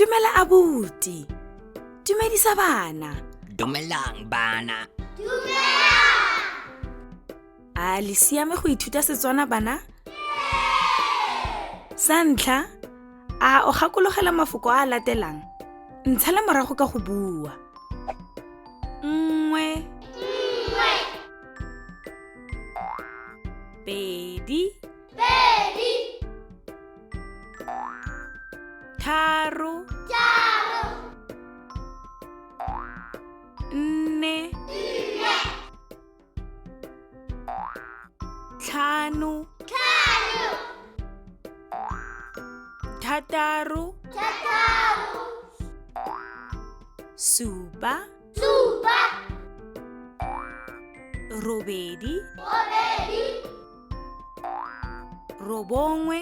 Dumela abuti. Dumedisa bana. Dumelang bana. A le siame go ithuta Setswana bana? Sa ntlha, a o gakologela mafoko a latelang. Ntshala morago ka go bua. Nngwe. Pedi. Tharo. Nne. Tlhano. Thataro. Supa. Robedi. Robongwe.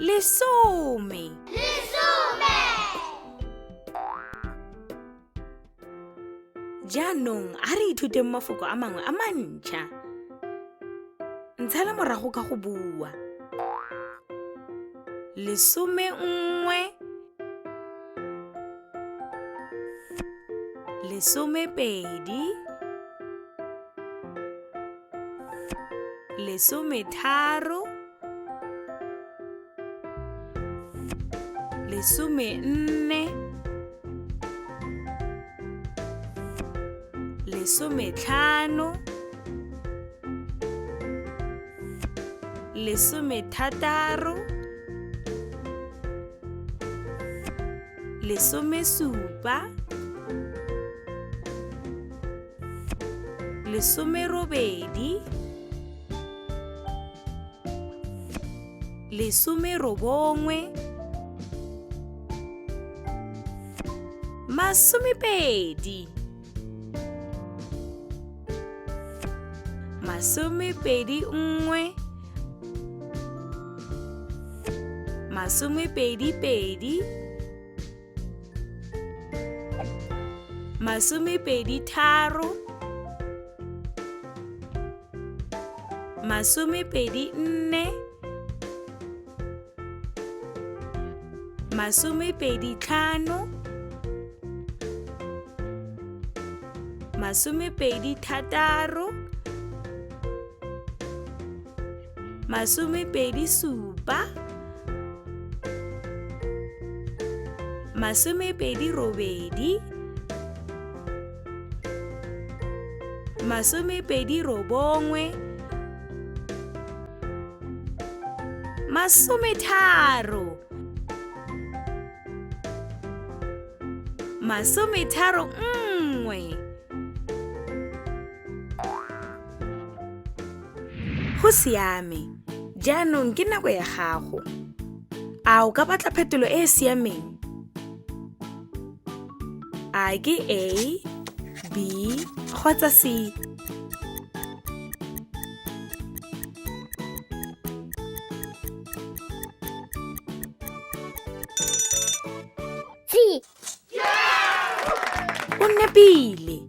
Lesome. Jaanong a re ithuteng mafoko a mangwe a mantšha. Ntshala morago ka go bua. Lesome nngwe. Lesome pedi. Lesome tharo. Lesome nne. Lesome tlhano. Lesome thataro. Lesome supa. Lesome robedi. Lesome robongwe. Masome pedi. Masome pedi nngwe. Masome pedi pedi. Masome pedi tharo. Masome pedi nne. Masome pedi tlhano. Masome pedi thataro. Masome pedi supa. Masome pedi robedi. Masome pedi robongwe. Masome tharo. Masome tharo nngwe. Go siame. Jaanong ke nako ya gago. A o ka batla phetolo e e siameng? A ke A, B, kgotsa C? O nepile.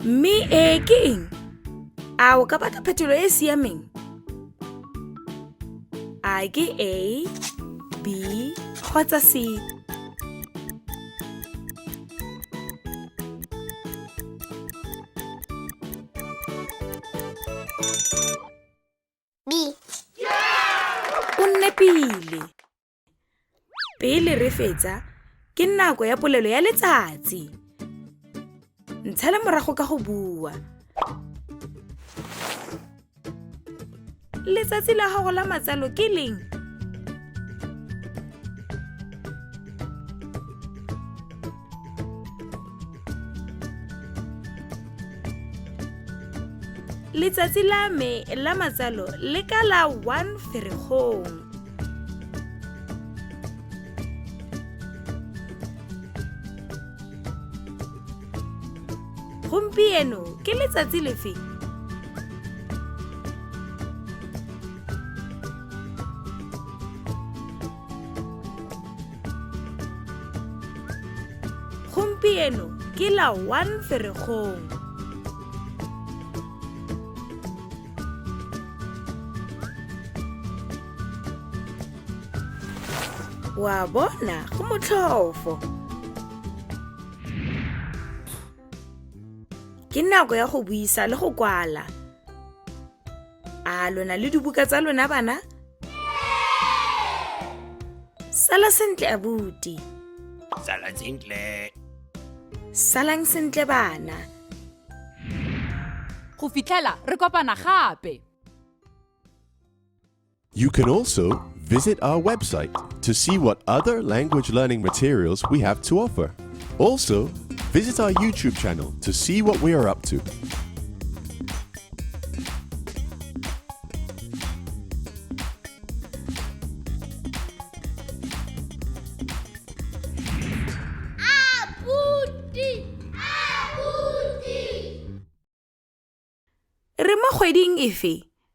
Mme A ke eng? A o ka batla phetolo e e siameng? A ke A, B, kgotsa C? B. O nepile. Pele re fetsa, ke nako ya polelo ya letsatsi. Ntshala morago ka go bua. Letsatsi la gago la matsalo ke leng? Letsatsi la me la matsalo le ka la 1 Ferikgong. Gompieno ke letsatsi lefe? Gompieno ke la 1 Ferikgong. Wa bona go motlhofo. Ke nako ya go buisa le go kwala. A lona le dibuka tsa lona bana? Sala sentle abuti. Sala sentle. Salang sentle bana. Go fitlhela re kopana gape. You can also visit our website to see what other language learning materials we have to offer. Also, visit our YouTube channel to see what we are up to. Re mo kgweding efe?